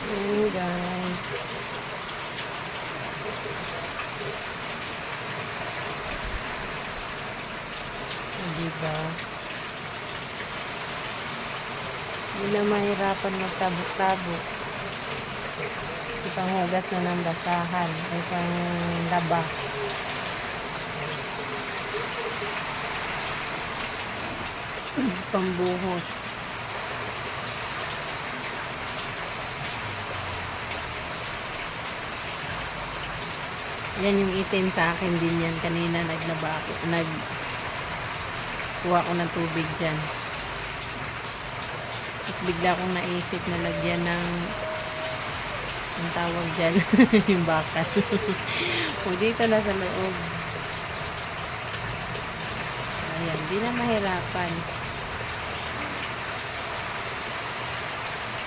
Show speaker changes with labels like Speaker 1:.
Speaker 1: Ayan guys. Diba? Hindi na mahirapan magtabok-tabok. Itang hugas na ng basahan. Itang laba. Pambuhos. Yan yung itim sa akin din yan. Kanina naglaba ako. Nagkuha ko ng tubig dyan. Tapos bigla akong naisip na lagyan ng ang tawag dyan. Yung bakal. O dito na sa loob. Ayan. Di na mahirapan.